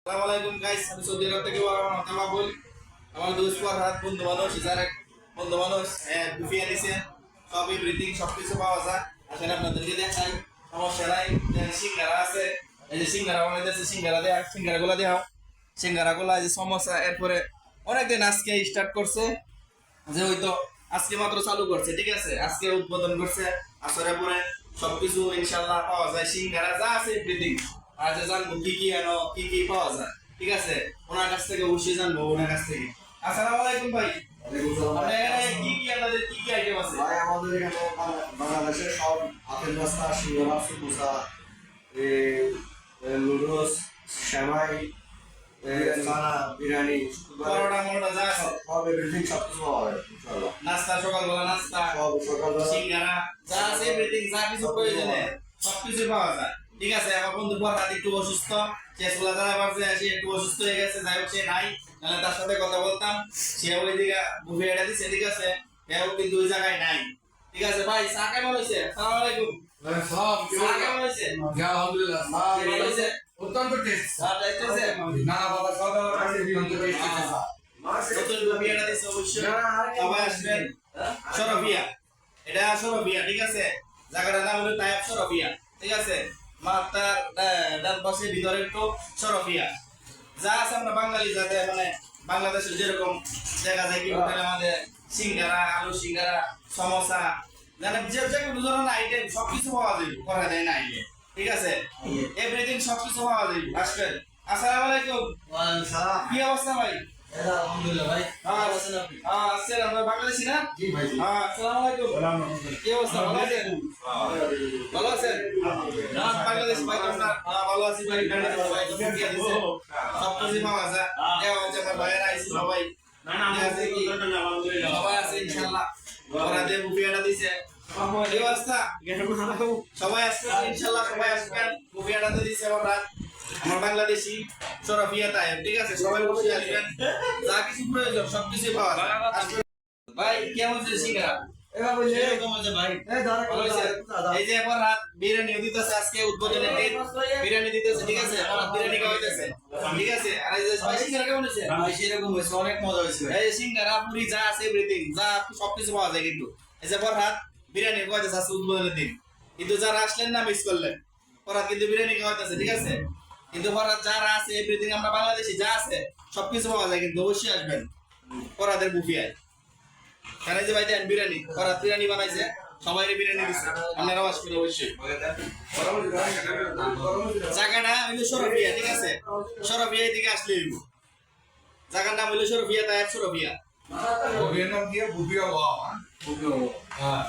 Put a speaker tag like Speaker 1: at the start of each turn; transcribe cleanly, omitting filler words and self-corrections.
Speaker 1: আসসালামু গাইস, আমি সৌদি আরব থেকে বলি। আমার দোস্ত হাত বন্ধু মানুষ যারা বন্ধু মানুষ বুফিয়ে দিছে সব এভরিথিং সবকিছু পাওয়া যায়। আসলে আপনাদেরকে দেখাই, সমস্যা নাই। সিঙ্গারা আছে, এই যে সিঙ্গারা বানাইতেছে, সিঙ্গারা দেয়া, সিঙ্গারা গুলা দেওয়া, সিঙ্গারা গুলা, যে সমোসা, এরপরে অনেকদিন আজকে স্টার্ট করছে, যে হয়তো আজকে মাত্র চালু করছে, ঠিক আছে, আজকে উদ্বোধন করছে। আসরে পরে সবকিছু ইনশাল্লাহ পাওয়া যায়, সিঙ্গারা যা আছে এভরিথিং। আর যে জানবো কি কি এনো, কি কি পাওয়া যায়, ঠিক আছে, ওনার কাছ থেকে অবশ্যই জানবো, ওনার কাছ থেকে। আসসালামু আলাইকুম ভাই। কি কি আপনাদের কি কি আইটেম আছে
Speaker 2: ভাই? আমাদের এখানে বাংলাদেশের সব হাতের নাস্তা, সিঙ্গারা, সমোসা, নুডলস, সেমাই, চানা, বিরিয়ানি,
Speaker 1: পরোটা মরোটা যা আছে
Speaker 2: সব এভরিথিং সব কিছু পাওয়া যায় ইনশাআল্লাহ।
Speaker 1: নাস্তা, সকালবেলা নাস্তা,
Speaker 2: সব সকালবেলা
Speaker 1: সিঙ্গারা যা আছে এভরিথিং, যা কিছু প্রয়োজনে সবকিছু পাওয়া যায়, ঠিক আছে। আমার বন্ধু পরহাত একটু অসুস্থ, সে সোলাজারা পারছে, সে একটু অসুস্থ হয়ে গেছে, যাই হোক সে নাই, নাহলে তার সাথে কথা বলতাম। সে ওইদিকে বুফে এটা দিচ্ছে, ঠিক আছে, সেও কিন্তু ওই জায়গায় নাই, ঠিক আছে। ভাই চা কেমন হয়েছে? আসসালামু আলাইকুম।
Speaker 3: সব
Speaker 1: চা কেমন হয়েছে?
Speaker 3: আলহামদুলিল্লাহ
Speaker 1: কেমন হয়েছে?
Speaker 3: অত্যন্ত টেস্ট।
Speaker 1: চা টেস্ট হয়েছে?
Speaker 3: না বাবা, সব অত্যন্ত টেস্ট।
Speaker 1: নতুন বুফে এটা দিচ্ছে, অবশ্যই সবাই আসবেন। সরফিয়া, এটা সরফিয়া, ঠিক আছে, জায়গাটার নাম হলো তায়েব সরফিয়া, ঠিক আছে। মাথার ডান পাশে ভিতরে একটু সরফিয়া যা আছে, আমরা বাঙালি যাতে মানে বাংলাদেশের যেরকম দেখা যায় কি হোটেলে আমাদের সিঙ্গারা, আলু সিঙ্গারা, সমোসা, মানে যে কোনো ধরনের আইটেম সবকিছু পাওয়া যাবে, করা যায় না আইলে, ঠিক আছে, এভরিথিং সবকিছু পাওয়া যাবে, আসবেন। আসসালামু আলাইকুম।
Speaker 2: ওয়ালাইকুম সালাম।
Speaker 1: কি অবস্থা ভাই?
Speaker 2: আলহামদুলিল্লাহ ভাই।
Speaker 1: হ্যাঁ আছেন, আমরা বাংলাদেশি না?
Speaker 2: জি ভাই।
Speaker 1: হ্যাঁ, আসসালামু আলাইকুম। কি অবস্থা, ভালো আছেন? ভালো আছেন? না, বাংলাদেশ ভাই, আমরা ভালো আছি ভাই। ভাই তো ফুটিয়ে দিছে, সব কিছু পাওয়া যায়। দেওয়া হচ্ছে, আমার ভাইয়েরা আইছে সবাই, সবাই আছে ইনশাআল্লাহ। ওরা যে বুফিয়াটা দিছে, কি অবস্থা? সবাই আসবেন ইনশাআল্লাহ, সবাই আসবেন। বুফিয়াটাতে দিছে আমার বাংলাদেশি সরফিয়া তায়েব, ঠিক আছে, সবাই বসে আসবেন, যা কিছু প্রয়োজন সবকিছু পাওয়া যায়। আসবেন। ভাই কেমন হচ্ছে সিঙ্গারা? এরকম হচ্ছে ভাই, ভালো হয়েছে। এই যে এবার রাত বিরিয়ানি দিতেছে, আজকে উদ্বোধনের দিন, বিরিয়ানি দিতেছে, ঠিক আছে, রাত বিরিয়ানি খাওয়াইতেছে, ঠিক আছে। আর এই যে ভাই সিঙ্গারা কেমন হয়েছে?
Speaker 2: ভাই সেরকম হয়েছে, অনেক মজা হয়েছে।
Speaker 1: এই সিঙ্গারা, পুরি যা আছে এভরিথিং, যা সবকিছু পাওয়া যায়। কিন্তু এই যে রাত বিরিয়ানি খাওয়াইতেছে আজকে উদ্বোধনের দিন, কিন্তু যারা আসলেন না মিস করলেন, রাত কিন্তু বিরিয়ানি খাওয়াইতেছে, ঠিক আছে। কিন্তু রাত যারা আছে এভরিথিং, আমরা বাংলাদেশি যা আছে সবকিছু পাওয়া যায়, কিন্তু অবশ্যই আসবেন পরাদের বুফিয়ায়। কেন যে ভাই দেন বিরিয়ানি, পরাত বিরিয়ানি বানাইছে, সবাই বিরিয়ানি দিচ্ছে, আপনারাও আসবেন অবশ্যই। জায়গাটা হইলো সরফিয়া, ঠিক আছে, সরফিয়া এদিকে আসলে হইব। জায়গার নাম হইলো সরফিয়া তায়েব সরফিয়া।
Speaker 3: বুফিয়ার নাম দিয়ে বুফিয়া ওয়া। হ্যাঁ